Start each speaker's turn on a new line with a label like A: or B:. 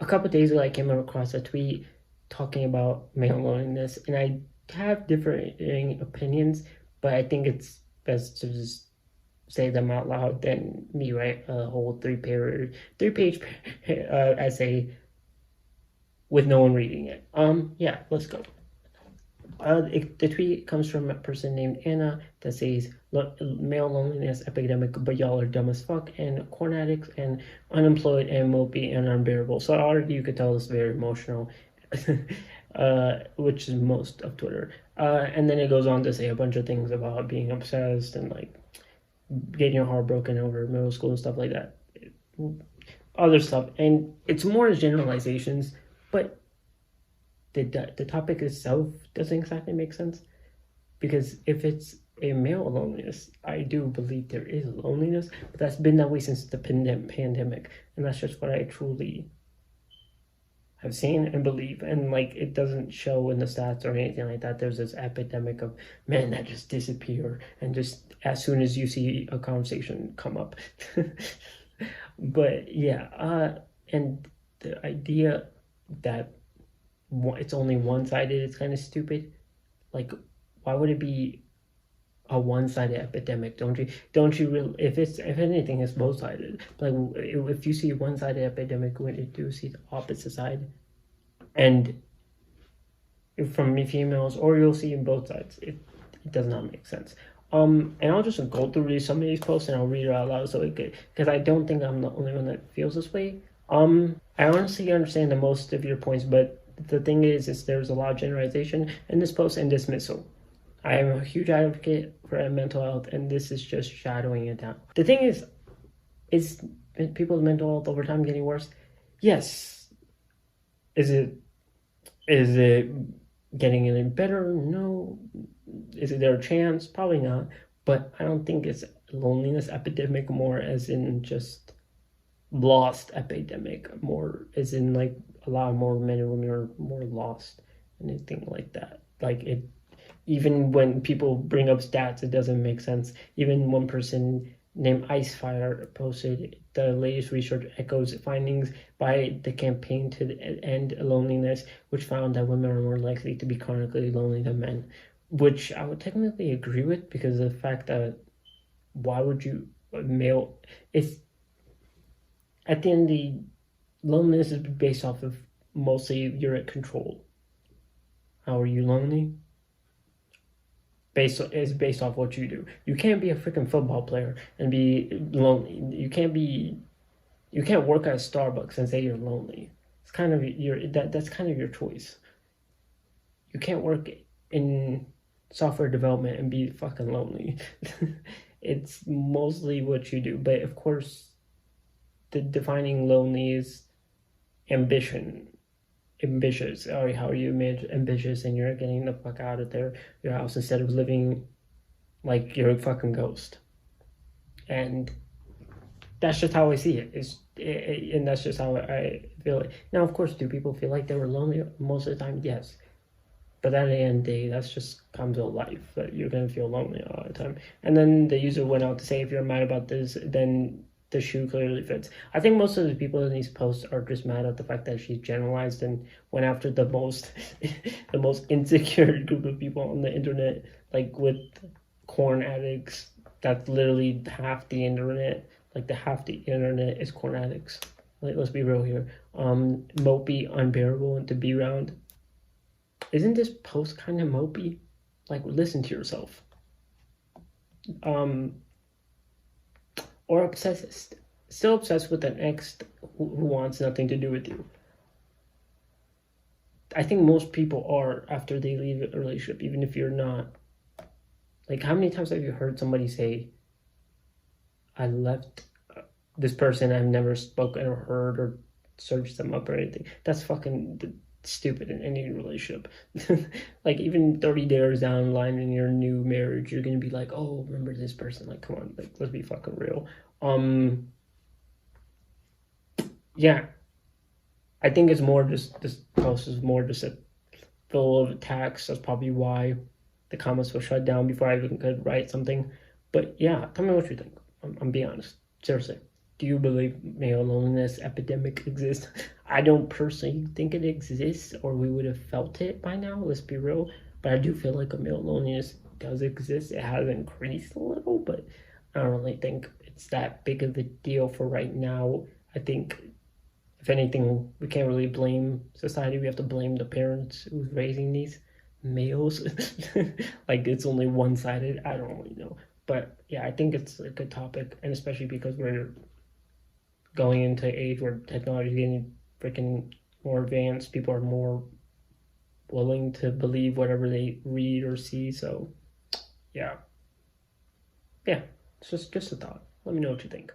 A: couple of days ago, I came across a tweet talking about male loneliness, and I have differing opinions, but I think it's best to just say them out loud than me write a whole three page essay with no one reading it. Yeah, let's go. The tweet comes from a person named Anna that says, male loneliness epidemic, but y'all are dumb as fuck, and corn addicts, and unemployed, and mopey, and unbearable. So already you could tell it's very emotional, which is most of Twitter. And then it goes on to say a bunch of things about being obsessed and like getting your heart broken over middle school and stuff like that. Other stuff. And it's more generalizations, but the topic itself doesn't exactly make sense, because if it's a male loneliness, I do believe there is loneliness, but that's been that way since the pandemic, and that's just what I truly have seen and believe. And like, it doesn't show in the stats or anything like that. There's this epidemic of men that just disappear, and just as soon as you see a conversation come up. But yeah, and the idea that it's only one-sided, it's kind of stupid. Like, why would it be a one-sided epidemic? Don't you really, if anything, it's both-sided. Like, if you see a one-sided epidemic, when you do see the opposite side, and from females, or you'll see in both sides, it does not make sense. And I'll just go through some of these posts, and I'll read it out loud, so it could, because I don't think I'm the only one that feels this way. I honestly understand the most of your points, but the thing is there's a lot of generalization in this post and dismissal. I am a huge advocate for mental health, and this is just shadowing it down. The thing is people's mental health over time getting worse? Yes. Is it getting any better? No. Is there a chance? Probably not. But I don't think it's loneliness epidemic, more as in just lost epidemic, more as in like a lot more men and women are more lost, anything like that. Like, it, even when people bring up stats, it doesn't make sense. Even one person named Icefire posted, the latest research echoes findings by the campaign to end loneliness, which found that women are more likely to be chronically lonely than men, which I would technically agree with, because of the fact that why would you, male, it's, at the end, the loneliness is based off of mostly you're at control. How are you lonely? Is based off what you do. You can't be a freaking football player and be lonely. You can't work at Starbucks and say you're lonely. It's kind of that's kind of your choice. You can't work in software development and be fucking lonely. It's mostly what you do. But of course, the defining lonely is ambitious. Or how are you ambitious, and you're getting the fuck out of your house instead of living like you're a fucking ghost. And that's just how I see it. And that's just how I feel it. Now, of course, do people feel like they were lonely most of the time? Yes. But at the end of the day, that's just comes with life, that you're gonna feel lonely all the time. And then the user went out to say, if you're mad about this, then the shoe clearly fits. I think most of the people in these posts are just mad at the fact that she generalized and went after the most the most insecure group of people on the internet, like with corn addicts. That's literally half the internet. Like, half the internet is corn addicts. Like, let's be real here. Mopey, unbearable, and to be around. Isn't this post kind of mopey? Like, listen to yourself. Or obsessed, still obsessed with an ex who wants nothing to do with you. I think most people are after they leave a relationship, even if you're not. Like, how many times have you heard somebody say, I left this person, I've never spoken or heard or searched them up or anything? That's fucking stupid in any relationship. Like, even 30 days down the line in your new marriage, you're gonna be like, oh, remember this person? Like, come on, like, let's be fucking real. Yeah, I think it's more just, this post is more just a full of attacks. That's probably why the comments were shut down before I even could write something. But yeah, tell me what you think. I'm being honest, seriously. Do you believe male loneliness epidemic exists? I don't personally think it exists, or we would have felt it by now. Let's be real. But I do feel like a male loneliness does exist. It has increased a little, but I don't really think it's that big of a deal for right now. I think if anything, we can't really blame society. We have to blame the parents who's raising these males. Like it's only one sided. I don't really know. But yeah, I think it's a good topic, and especially because we're going into age where technology is getting freaking more advanced, people are more willing to believe whatever they read or see. So yeah, yeah, it's just a thought. Let me know what you think.